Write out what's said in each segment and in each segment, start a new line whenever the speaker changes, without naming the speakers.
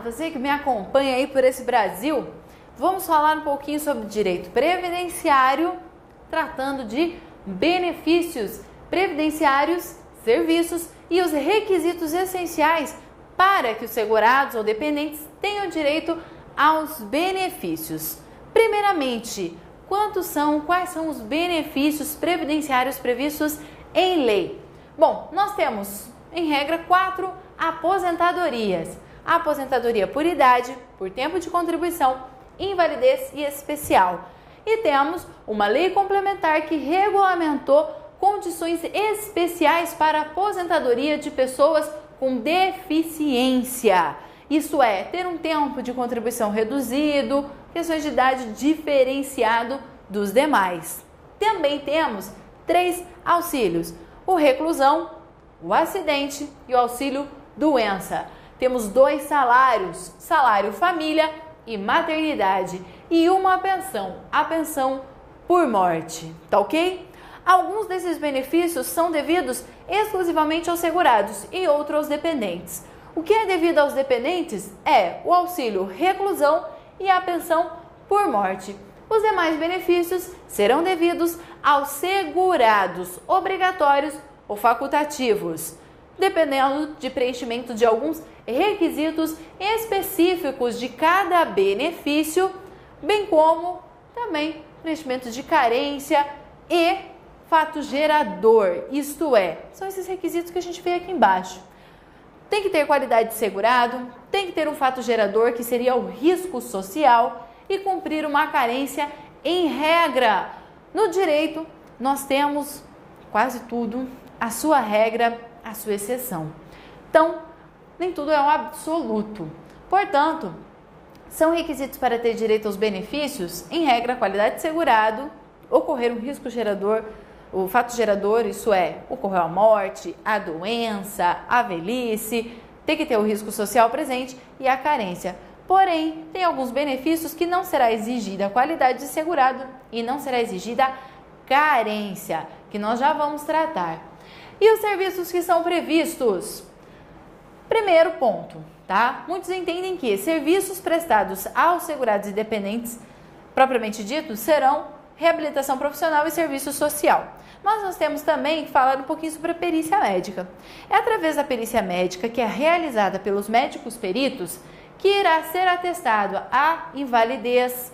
você que me acompanha aí por esse Brasil. Vamos falar um pouquinho sobre direito previdenciário, tratando de benefícios previdenciários, serviços e os requisitos essenciais para que os segurados ou dependentes tenham direito aos benefícios. Primeiramente, quais são os benefícios previdenciários previstos em lei? Bom, nós temos, em regra, 4 aposentadorias. A aposentadoria por idade, por tempo de contribuição, invalidez e especial. E temos uma lei complementar que regulamentou condições especiais para a aposentadoria de pessoas com deficiência. Isso é, ter um tempo de contribuição reduzido, questões de idade diferenciado dos demais. Também temos 3 auxílios: o reclusão, o acidente e o auxílio doença. Temos 2 salários, salário família e maternidade, e uma pensão, a pensão por morte, tá ok? Alguns desses benefícios são devidos exclusivamente aos segurados e outros aos dependentes. O que é devido aos dependentes é o auxílio reclusão e a pensão por morte. Os demais benefícios serão devidos aos segurados, obrigatórios ou facultativos, dependendo de preenchimento de alguns requisitos específicos de cada benefício, bem como também preenchimento de carência e fato gerador, isto é, são esses requisitos que a gente vê aqui embaixo. Tem que ter qualidade de segurado, tem que ter um fato gerador, que seria o risco social, e cumprir uma carência em regra. No direito, nós temos quase tudo, a sua regra, a sua exceção. Então, nem tudo é um absoluto. Portanto, são requisitos para ter direito aos benefícios, em regra, qualidade de segurado, ocorrer um risco gerador, o fato gerador, isso é, ocorreu a morte, a doença, a velhice, tem que ter o risco social presente e a carência. Porém, tem alguns benefícios que não será exigida a qualidade de segurado e não será exigida carência, que nós já vamos tratar. E os serviços que são previstos? Primeiro ponto, tá? Muitos entendem que serviços prestados aos segurados e dependentes, propriamente dito, serão reabilitação profissional e serviço social. Mas nós temos também que falar um pouquinho sobre a perícia médica. É através da perícia médica, que é realizada pelos médicos peritos, que irá ser atestado a invalidez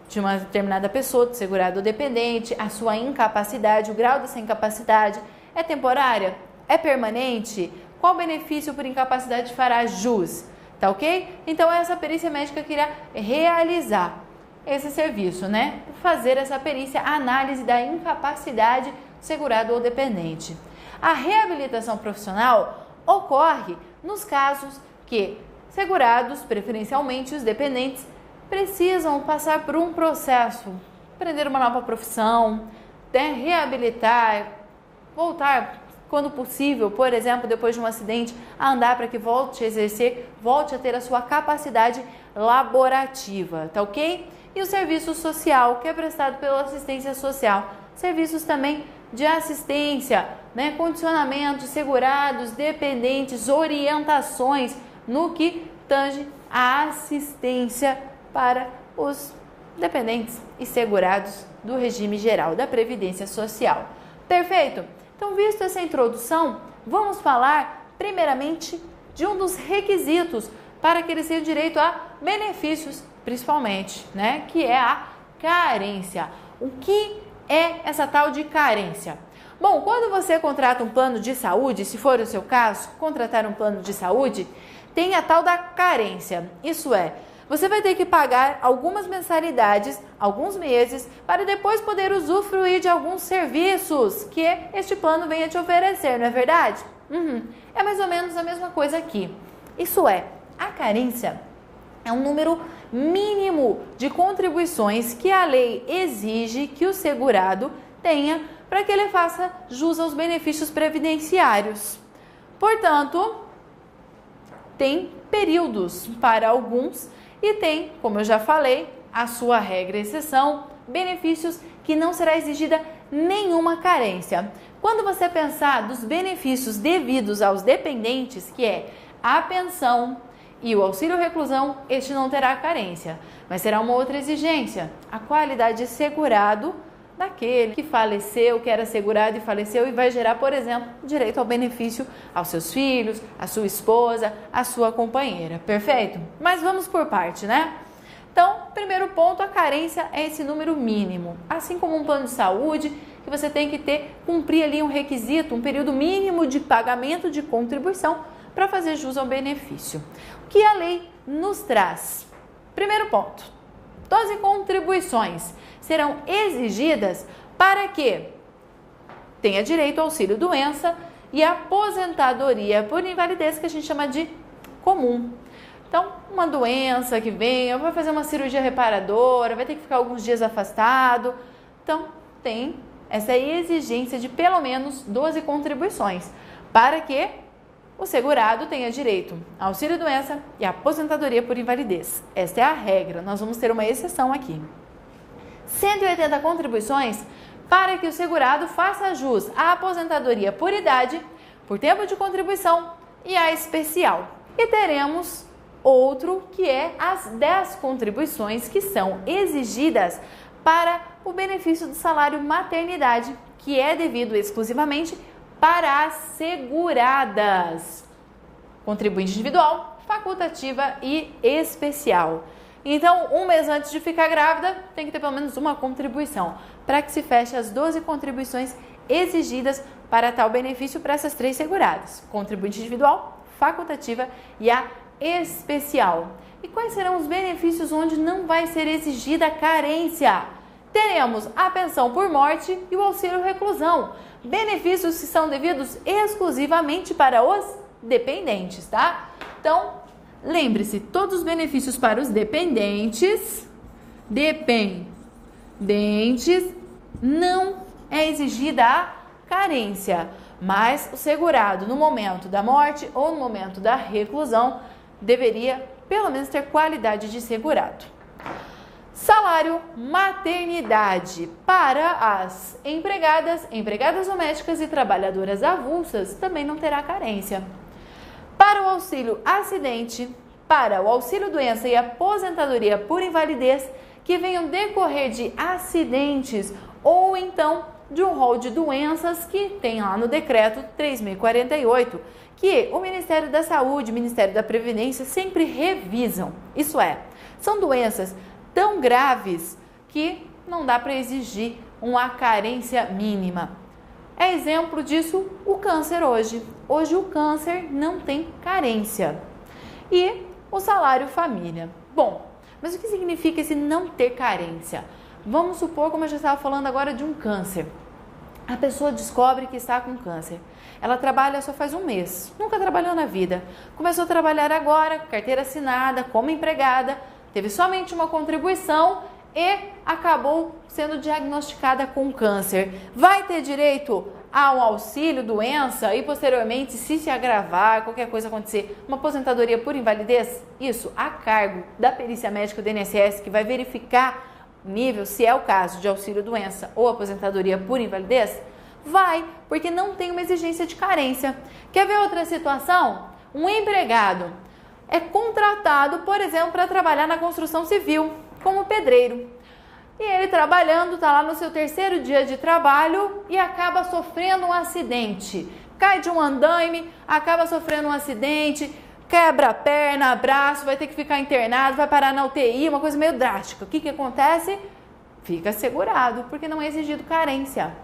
de uma determinada pessoa, do segurado ou dependente, a sua incapacidade, o grau dessa incapacidade, é temporária? É permanente? Qual benefício por incapacidade fará jus? Tá ok? Então, essa perícia médica que irá realizar esse serviço, né? Fazer essa perícia, análise da incapacidade do segurado ou dependente. A reabilitação profissional ocorre nos casos que segurados, preferencialmente os dependentes, precisam passar por um processo, aprender uma nova profissão, reabilitar, voltar quando possível, por exemplo, depois de um acidente, a andar para que volte a exercer, volte a ter a sua capacidade laborativa, tá ok? E o serviço social, que é prestado pela assistência social. Serviços também de assistência, né? Condicionamento, segurados, dependentes, orientações no que tange a assistência para os dependentes e segurados do regime geral da Previdência Social. Perfeito? Então, visto essa introdução, vamos falar primeiramente de um dos requisitos para que eles tenham direito a benefícios, principalmente, né? Que é a carência. O que é essa tal de carência? Bom, quando você contrata um plano de saúde, se for o seu caso, contratar um plano de saúde, tem a tal da carência. Isso é, você vai ter que pagar algumas mensalidades, alguns meses, para depois poder usufruir de alguns serviços que este plano venha te oferecer, não é verdade? É mais ou menos a mesma coisa aqui. Isso é, a carência é um número mínimo de contribuições que a lei exige que o segurado tenha para que ele faça jus aos benefícios previdenciários. Portanto, tem períodos para alguns e tem, como eu já falei, a sua regra e exceção, benefícios que não será exigida nenhuma carência. Quando você pensar dos benefícios devidos aos dependentes, que é a pensão e o auxílio reclusão, este não terá carência, mas será uma outra exigência, a qualidade de segurado daquele que faleceu, que era segurado e faleceu e vai gerar, por exemplo, direito ao benefício aos seus filhos, à sua esposa, à sua companheira. Perfeito? Mas vamos por parte, né? Então, primeiro ponto, a carência é esse número mínimo. Assim como um plano de saúde, que você tem que cumprir ali um requisito, um período mínimo de pagamento de contribuição para fazer jus ao benefício. O que a lei nos traz? Primeiro ponto, 12 contribuições serão exigidas para que tenha direito ao auxílio-doença e aposentadoria por invalidez, que a gente chama de comum. Então, uma doença que venha, vai fazer uma cirurgia reparadora, vai ter que ficar alguns dias afastado. Então, tem essa exigência de pelo menos 12 contribuições para que o segurado tenha direito ao auxílio-doença e aposentadoria por invalidez. Esta é a regra, nós vamos ter uma exceção aqui. 180 contribuições para que o segurado faça jus à aposentadoria por idade, por tempo de contribuição e à especial. E teremos outro que é as 10 contribuições que são exigidas para o benefício do salário maternidade, que é devido exclusivamente para as seguradas. Contribuinte individual, facultativa e especial. Então, um mês antes de ficar grávida, tem que ter pelo menos uma contribuição, para que se feche as 12 contribuições exigidas para tal benefício para essas 3 seguradas. Contribuinte individual, facultativa e a especial. E quais serão os benefícios onde não vai ser exigida carência? Teremos a pensão por morte e o auxílio reclusão. Benefícios que são devidos exclusivamente para os dependentes, tá? Então, lembre-se, todos os benefícios para os dependentes não é exigida a carência, mas o segurado no momento da morte ou no momento da reclusão deveria pelo menos ter qualidade de segurado. Salário maternidade para as empregadas domésticas e trabalhadoras avulsas também não terá carência. Para o auxílio acidente, para o auxílio doença e aposentadoria por invalidez que venham decorrer de acidentes ou então de um rol de doenças que tem lá no decreto 3.048, que o Ministério da Saúde e o Ministério da Previdência sempre revisam. Isso é, são doenças tão graves que não dá para exigir uma carência mínima. É exemplo disso o câncer hoje. Hoje o câncer não tem carência. E o salário família. Bom, mas o que significa esse não ter carência? Vamos supor, como eu já estava falando agora, de um câncer. A pessoa descobre que está com câncer. Ela trabalha só faz um mês, nunca trabalhou na vida. Começou a trabalhar agora, carteira assinada, como empregada, teve somente uma contribuição e acabou sendo diagnosticada com câncer. Vai ter direito ao auxílio doença e posteriormente, se agravar, qualquer coisa acontecer, uma aposentadoria por invalidez? Isso a cargo da perícia médica do INSS, que vai verificar nível, se é o caso de auxílio doença ou aposentadoria por invalidez? Vai, porque não tem uma exigência de carência. Quer ver outra situação? Um empregado é contratado, por exemplo, para trabalhar na construção civil, como pedreiro. E ele trabalhando, está lá no seu 3º dia de trabalho e acaba sofrendo um acidente. Cai de um andaime, acaba sofrendo um acidente, quebra a perna, braço, vai ter que ficar internado, vai parar na UTI, uma coisa meio drástica. O que acontece? Fica segurado, porque não é exigido carência.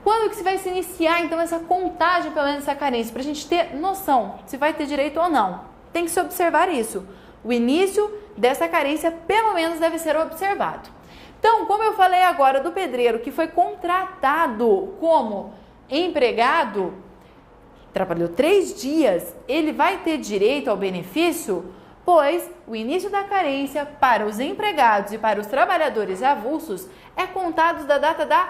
Quando que se vai se iniciar, então, essa contagem, pelo menos, essa carência? Para a gente ter noção se vai ter direito ou não. Tem que se observar isso. O início dessa carência, pelo menos, deve ser observado. Então, como eu falei agora do pedreiro que foi contratado como empregado, trabalhou 3 dias, ele vai ter direito ao benefício, pois o início da carência para os empregados e para os trabalhadores avulsos é contado da data da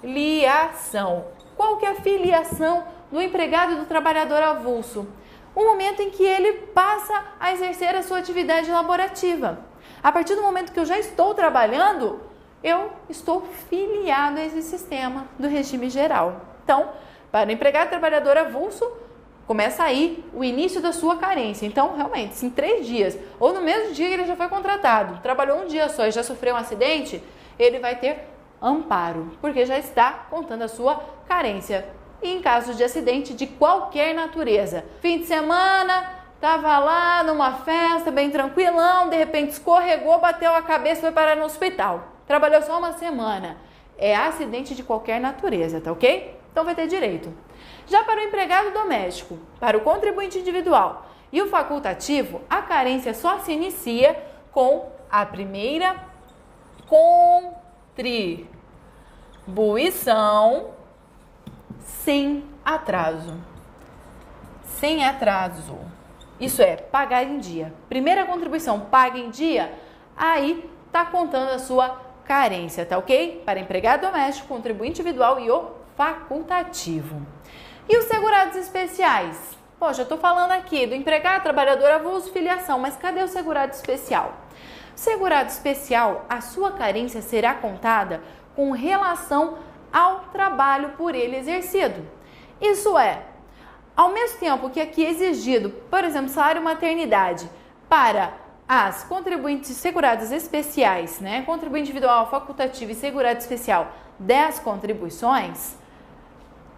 filiação. Qual que é a filiação do empregado e do trabalhador avulso? O momento em que ele passa a exercer a sua atividade laborativa. A partir do momento que eu já estou trabalhando, eu estou filiado a esse sistema do regime geral. Então, para o empregado e trabalhador avulso, começa aí o início da sua carência. Então, realmente, se em 3 dias, ou no mesmo dia que ele já foi contratado, trabalhou um dia só e já sofreu um acidente, ele vai ter amparo, porque já está contando a sua carência. E em caso de acidente de qualquer natureza, fim de semana, estava lá numa festa, bem tranquilão, de repente escorregou, bateu a cabeça e foi parar no hospital. Trabalhou só uma semana. É acidente de qualquer natureza, tá ok? Então vai ter direito. Já para o empregado doméstico, para o contribuinte individual e o facultativo, a carência só se inicia com a primeira contribuição sem atraso. Sem atraso. Isso é, pagar em dia. Primeira contribuição, paga em dia, aí tá contando a sua carência, tá ok? Para empregado doméstico, contribuinte individual e o facultativo. E os segurados especiais? Poxa, eu tô falando aqui do empregado, trabalhador, avulso, filiação, mas cadê o segurado especial? Segurado especial, a sua carência será contada com relação ao trabalho por ele exercido. Isso é, ao mesmo tempo que aqui é exigido, por exemplo, salário maternidade para as contribuintes segurados especiais, né? Contribuinte individual, facultativo e segurado especial, 10 contribuições,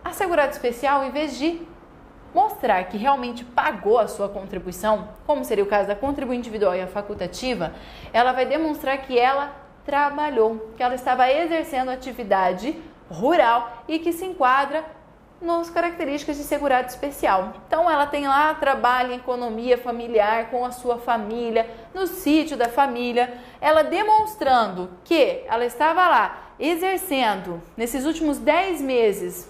a segurado especial, em vez de mostrar que realmente pagou a sua contribuição, como seria o caso da contribuinte individual e a facultativa, ela vai demonstrar que ela trabalhou, que ela estava exercendo atividade rural e que se enquadra nas características de segurado especial. Então ela tem lá trabalho em economia familiar com a sua família, no sítio da família, ela demonstrando que ela estava lá exercendo, nesses últimos 10 meses,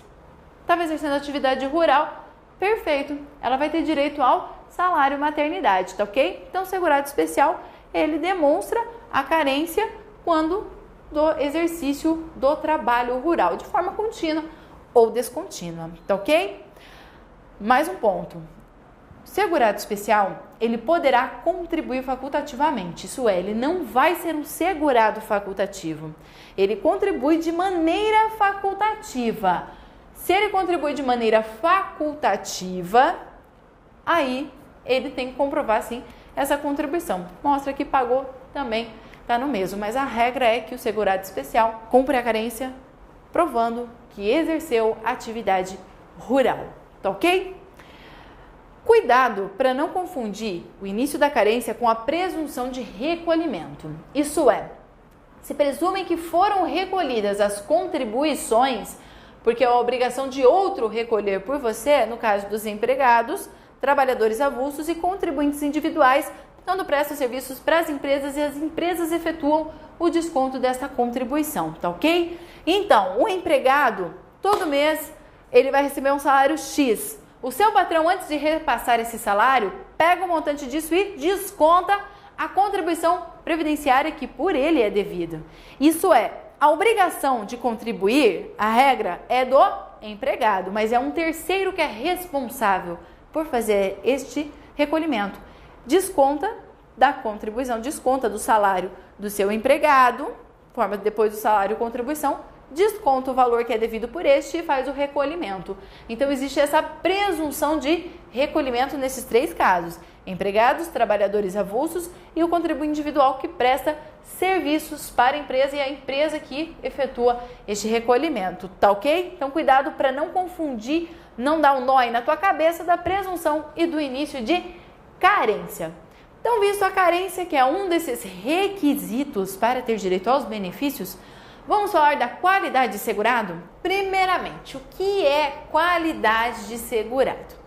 estava exercendo atividade rural, perfeito, ela vai ter direito ao salário maternidade, tá ok? Então segurado especial, ele demonstra a carência quando do exercício do trabalho rural, de forma contínua ou descontínua, tá ok? Mais um ponto. Segurado especial, ele poderá contribuir facultativamente, isso é, ele não vai ser um segurado facultativo. Ele contribui de maneira facultativa. Se ele contribui de maneira facultativa, aí ele tem que comprovar, sim, essa contribuição. Mostra que pagou também, tá no mesmo, mas a regra é que o segurado especial cumpre a carência provando que exerceu atividade rural, tá ok? Cuidado para não confundir o início da carência com a presunção de recolhimento. Isso é, se presume que foram recolhidas as contribuições, porque é a obrigação de outro recolher por você, no caso dos empregados, trabalhadores avulsos e contribuintes individuais, quando prestam serviços para as empresas e as empresas efetuam o desconto dessa contribuição, tá ok? Então, o empregado, todo mês, ele vai receber um salário X. O seu patrão, antes de repassar esse salário, pega o montante disso e desconta a contribuição previdenciária que por ele é devida. Isso é, a obrigação de contribuir, a regra é do empregado, mas é um terceiro que é responsável por fazer este recolhimento. Desconta da contribuição, desconta do salário do seu empregado, forma depois do salário contribuição, desconta o valor que é devido por este e faz o recolhimento. Então existe essa presunção de recolhimento nesses 3 casos: empregados, trabalhadores avulsos e o contribuinte individual que presta serviços para a empresa e a empresa que efetua este recolhimento, tá ok? Então cuidado para não confundir, não dar um nó aí na tua cabeça da presunção e do início de carência. Então, visto a carência, que é um desses requisitos para ter direito aos benefícios, vamos falar da qualidade de segurado? Primeiramente, o que é qualidade de segurado?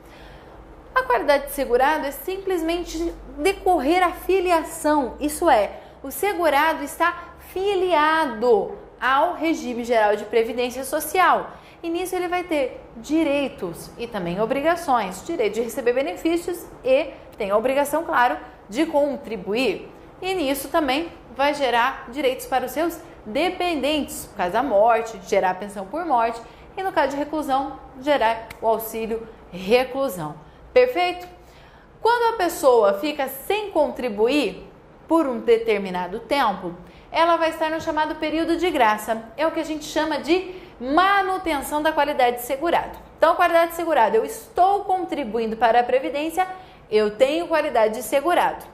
A qualidade de segurado é simplesmente decorrer a filiação, isso é, o segurado está filiado ao regime geral de previdência social. E nisso ele vai ter direitos e também obrigações, direito de receber benefícios e tem a obrigação, claro, de contribuir. E nisso também vai gerar direitos para os seus dependentes, no caso da morte, gerar pensão por morte e no caso de reclusão, gerar o auxílio reclusão. Perfeito? Quando a pessoa fica sem contribuir por um determinado tempo, ela vai estar no chamado período de graça. É o que a gente chama de manutenção da qualidade de segurado. Então, qualidade de segurado, eu estou contribuindo para a Previdência, eu tenho qualidade de segurado.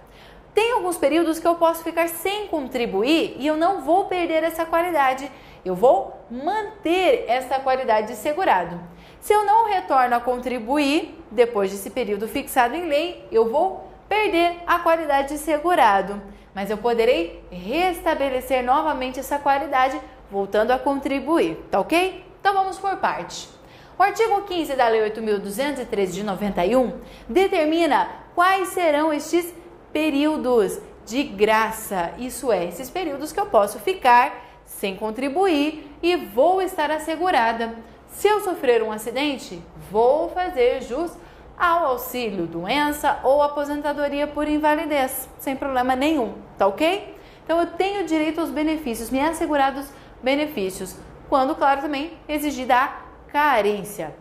Tem alguns períodos que eu posso ficar sem contribuir e eu não vou perder essa qualidade, eu vou manter essa qualidade de segurado. Se eu não retorno a contribuir, depois desse período fixado em lei, eu vou perder a qualidade de segurado, mas eu poderei restabelecer novamente essa qualidade voltando a contribuir, tá ok? Então vamos por parte. O artigo 15 da Lei 8.213 de 91 determina quais serão estes períodos de graça, isso é, esses períodos que eu posso ficar sem contribuir e vou estar assegurada. Se eu sofrer um acidente, vou fazer jus ao auxílio doença ou aposentadoria por invalidez, sem problema nenhum, tá ok? Então eu tenho direito aos benefícios, me assegurados benefícios, quando, claro, também exigida a carência.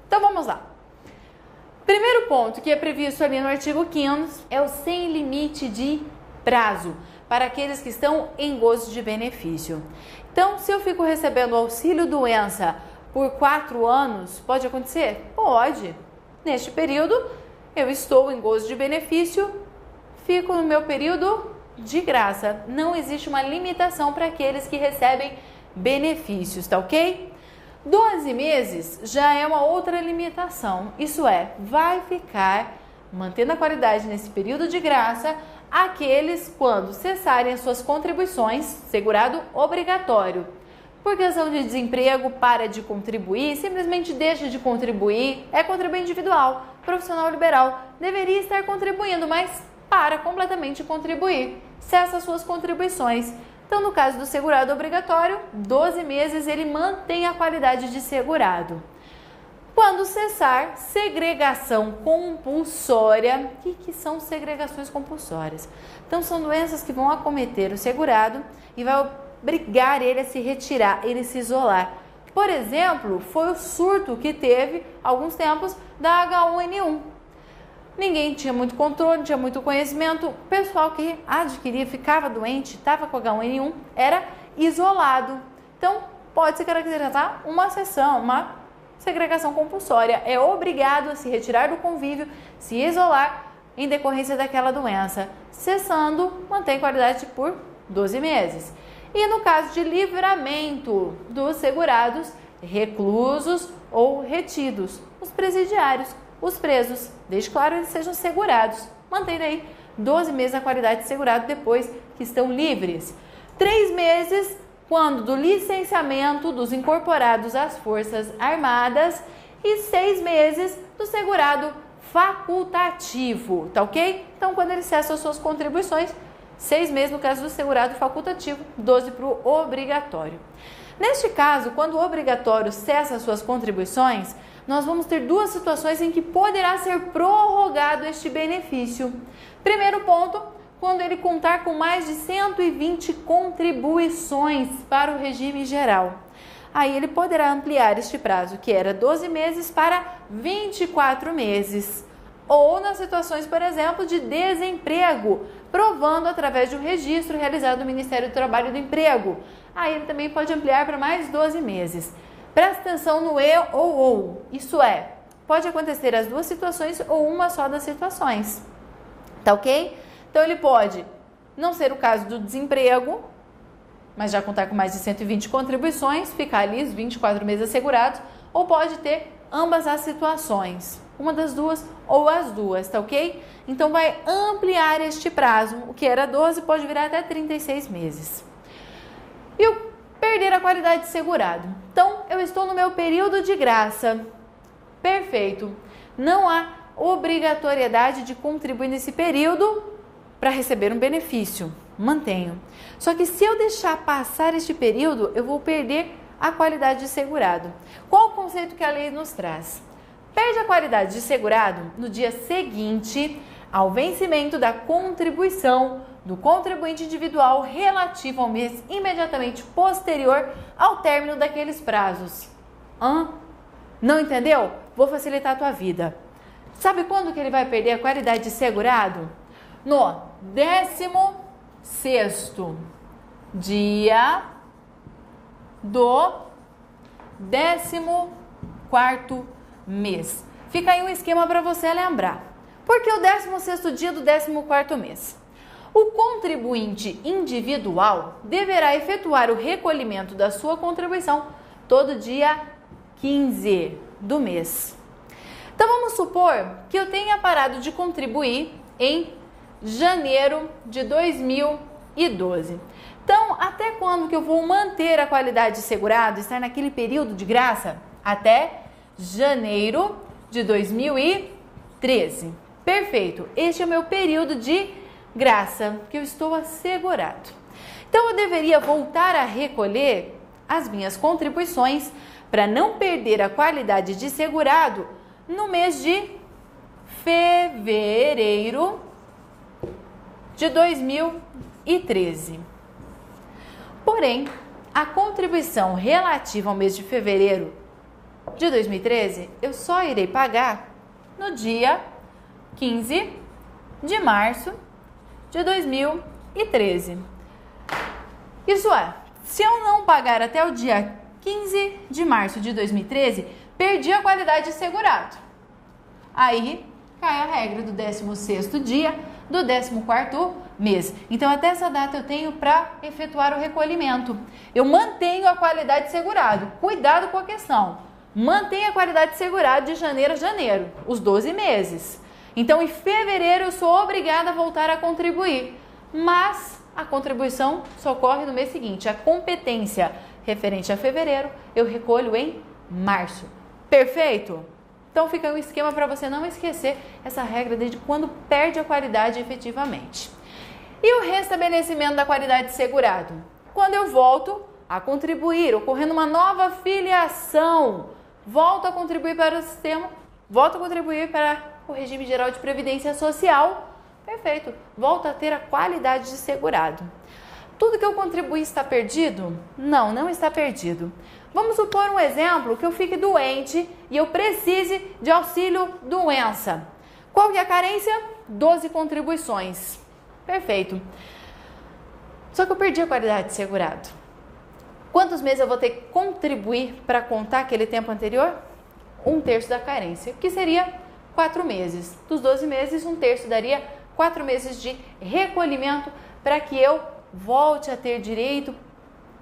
Então vamos lá. Primeiro ponto que é previsto ali no artigo 5º é o sem limite de prazo para aqueles que estão em gozo de benefício. Então, se eu fico recebendo auxílio doença por 4 anos, pode acontecer? Pode. Neste período, eu estou em gozo de benefício, fico no meu período de graça. Não existe uma limitação para aqueles que recebem benefícios, tá ok? 12 meses já é uma outra limitação, isso é, vai ficar mantendo a qualidade nesse período de graça aqueles quando cessarem as suas contribuições, segurado obrigatório. Por questão de desemprego, para de contribuir, simplesmente deixa de contribuir, é contribuinte individual, profissional liberal, deveria estar contribuindo, mas para completamente contribuir, cessa as suas contribuições. Então, no caso do segurado obrigatório, 12 meses ele mantém a qualidade de segurado. Quando cessar, segregação compulsória. O que são segregações compulsórias? Então, são doenças que vão acometer o segurado e vai obrigar ele a se retirar, ele se isolar. Por exemplo, foi o surto que teve, alguns tempos, da H1N1. Ninguém tinha muito controle, não tinha muito conhecimento. O pessoal que adquiria, ficava doente, estava com H1N1, era isolado. Então, pode se caracterizar uma segregação compulsória. É obrigado a se retirar do convívio, se isolar em decorrência daquela doença. Cessando, mantém qualidade por 12 meses. E no caso de livramento dos segurados, reclusos ou retidos, os presidiários, os presos, desde claro eles sejam segurados, mantém aí 12 meses a qualidade de segurado depois que estão livres. 3 meses quando do licenciamento dos incorporados às Forças Armadas e 6 meses do segurado facultativo, tá ok? Então quando ele cessa as suas contribuições, 6 meses no caso do segurado facultativo, 12 para o obrigatório. Neste caso, quando o obrigatório cessa as suas contribuições, nós vamos ter duas situações em que poderá ser prorrogado este benefício. Primeiro ponto, quando ele contar com mais de 120 contribuições para o regime geral. Aí ele poderá ampliar este prazo, que era 12 meses, para 24 meses. Ou nas situações, por exemplo, de desemprego, provando através de um registro realizado no Ministério do Trabalho e do Emprego. Aí ele também pode ampliar para mais 12 meses. Presta atenção no e ou, isso é, pode acontecer as duas situações ou uma só das situações, tá ok? Então ele pode não ser o caso do desemprego, mas já contar com mais de 120 contribuições, ficar ali os 24 meses assegurados, ou pode ter ambas as situações, uma das duas ou as duas, tá ok? Então vai ampliar este prazo, o que era 12 pode virar até 36 meses. E o perder a qualidade de segurado. Então, eu estou no meu período de graça. Perfeito. Não há obrigatoriedade de contribuir nesse período para receber um benefício. Mantenho. Só que se eu deixar passar este período, eu vou perder a qualidade de segurado. Qual o conceito que a lei nos traz? Perde a qualidade de segurado no dia seguinte ao vencimento da contribuição do contribuinte individual relativo ao mês imediatamente posterior ao término daqueles prazos. Não entendeu? Vou facilitar a tua vida. Sabe quando que ele vai perder a qualidade de segurado? No 16º dia do 14º mês. Fica aí um esquema para você lembrar. Por que o 16º dia do 14º mês? O contribuinte individual deverá efetuar o recolhimento da sua contribuição todo dia 15 do mês. Então vamos supor que eu tenha parado de contribuir em janeiro de 2012. Então, até quando que eu vou manter a qualidade de segurado, estar naquele período de graça? Até janeiro de 2013. Perfeito, este é o meu período de graça, que eu estou assegurado. Então, eu deveria voltar a recolher as minhas contribuições para não perder a qualidade de segurado no mês de fevereiro de 2013. Porém, a contribuição relativa ao mês de fevereiro de 2013, eu só irei pagar no dia 15 de março de 2013. Isso é, se eu não pagar até o dia 15 de março de 2013, perdi a qualidade de segurado. Aí cai a regra do 16º dia do 14º mês. Então, até essa data eu tenho para efetuar o recolhimento. Eu mantenho a qualidade de segurado. Cuidado com a questão. Mantenha a qualidade de segurado de janeiro a janeiro, os 12 meses. Então, em fevereiro eu sou obrigada a voltar a contribuir. Mas a contribuição só ocorre no mês seguinte. A competência referente a fevereiro eu recolho em março. Perfeito? Então fica um esquema para você não esquecer essa regra desde quando perde a qualidade efetivamente. E o restabelecimento da qualidade de segurado? Quando eu volto a contribuir, ocorrendo uma nova filiação, volto a contribuir para o sistema, volto a contribuir para o regime geral de previdência social, perfeito, volto a ter a qualidade de segurado. Tudo que eu contribuí está perdido? Não, não está perdido. Vamos supor um exemplo que eu fique doente e eu precise de auxílio doença. Qual que é a carência? 12 contribuições. Perfeito. Só que eu perdi a qualidade de segurado. Quantos meses eu vou ter que contribuir para contar aquele tempo anterior? 1/3 da carência, que seria 4 meses. Dos 12 meses, 1/3 daria 4 meses de recolhimento para que eu volte a ter direito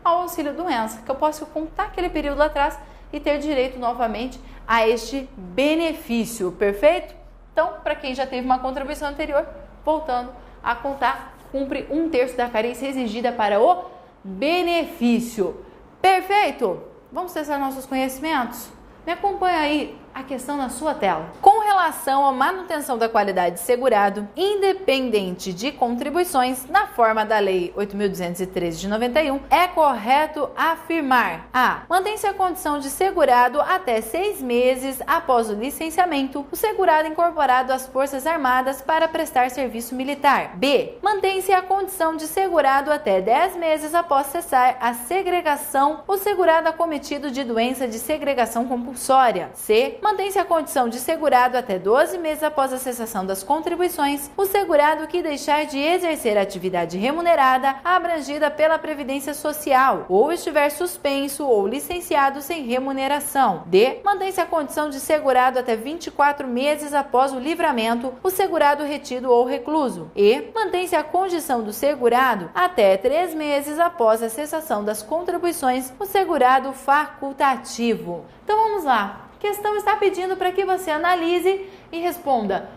ao auxílio doença, que eu posso contar aquele período lá atrás e ter direito novamente a este benefício, perfeito? Então, para quem já teve uma contribuição anterior, voltando a contar, cumpre 1/3 da carência exigida para o benefício. Perfeito? Vamos testar nossos conhecimentos? Me acompanha aí a questão na sua tela. Com relação à manutenção da qualidade de segurado, independente de contribuições, na forma da Lei 8.213 de 91, é correto afirmar: A. Mantém-se a condição de segurado até 6 meses após o licenciamento, o segurado incorporado às Forças Armadas para prestar serviço militar. B. Mantém-se a condição de segurado até 10 meses após cessar a segregação, o segurado acometido de doença de segregação compulsória. C. Mantém-se a condição de segurado até 12 meses após a cessação das contribuições, o segurado que deixar de exercer atividade remunerada abrangida pela Previdência Social, ou estiver suspenso ou licenciado sem remuneração. D. Mantém-se a condição de segurado até 24 meses após o livramento, o segurado retido ou recluso. E. Mantém-se a condição do segurado até 3 meses após a cessação das contribuições, o segurado facultativo. Então vamos lá. A questão está pedindo para que você analise e responda: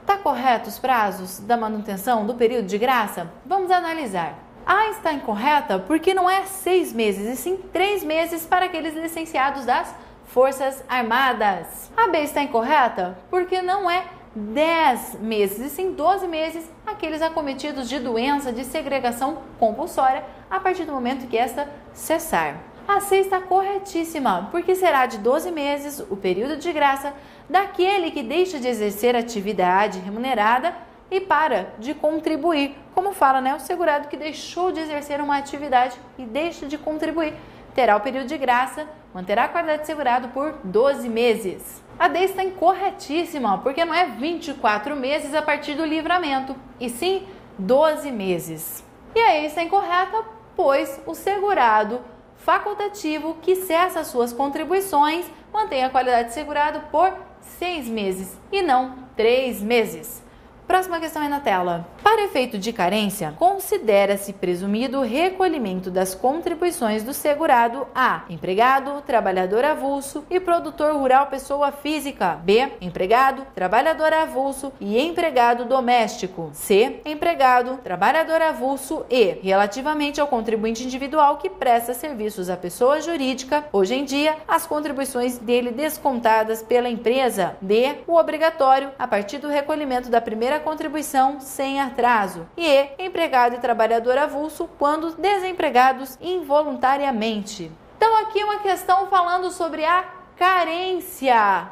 está correto os prazos da manutenção do período de graça? Vamos analisar. A está incorreta porque não é 6 meses, e sim 3 meses para aqueles licenciados das Forças Armadas. A B está incorreta porque não é 10 meses, e sim 12 meses aqueles acometidos de doença de segregação compulsória a partir do momento que esta cessar. A C está corretíssima, porque será de 12 meses o período de graça daquele que deixa de exercer atividade remunerada e para de contribuir. Como fala, né? O segurado que deixou de exercer uma atividade e deixa de contribuir terá o período de graça, manterá a qualidade de segurado por 12 meses. A D está incorretíssima, porque não é 24 meses a partir do livramento, e sim 12 meses. E a E está incorreta, pois o segurado facultativo que cessa suas contribuições, mantém a qualidade segurado por 6 meses e não 3 meses. Próxima questão aí na tela. Para efeito de carência, considera-se presumido o recolhimento das contribuições do segurado a empregado, trabalhador avulso e produtor rural pessoa física. B. Empregado, trabalhador avulso e empregado doméstico. C. Empregado, trabalhador avulso e, relativamente ao contribuinte individual que presta serviços à pessoa jurídica, hoje em dia, as contribuições dele descontadas pela empresa. D. O obrigatório, a partir do recolhimento da primeira contribuição sem atraso. E empregado e trabalhador avulso quando desempregados involuntariamente. Então aqui uma questão falando sobre a carência,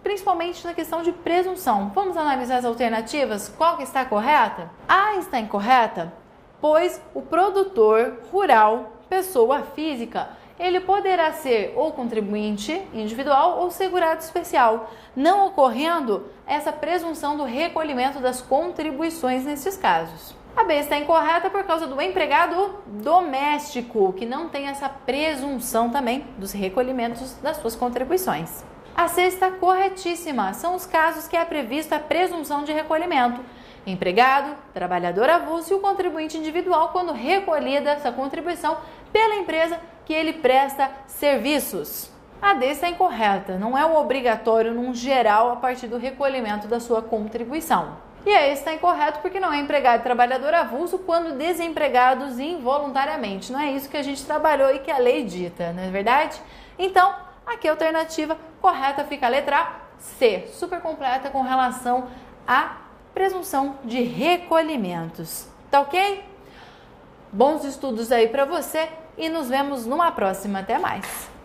principalmente na questão de presunção. Vamos analisar as alternativas? Qual que está correta? A está incorreta, pois o produtor rural, pessoa física, ele poderá ser ou contribuinte individual ou segurado especial, não ocorrendo essa presunção do recolhimento das contribuições nesses casos. A B está incorreta por causa do empregado doméstico, que não tem essa presunção também dos recolhimentos das suas contribuições. A C está corretíssima, são os casos que é prevista a presunção de recolhimento. Empregado, trabalhador avulso e o contribuinte individual quando recolhida essa contribuição pela empresa que ele presta serviços. A D está incorreta, não é o obrigatório num geral a partir do recolhimento da sua contribuição. E a E está incorreto porque não é empregado e trabalhador avulso quando desempregados involuntariamente. Não é isso que a gente trabalhou e que a lei dita, não é verdade? Então, aqui a alternativa correta fica a letra C, super completa com relação à presunção de recolhimentos. Tá ok? Bons estudos aí para você e nos vemos numa próxima. Até mais!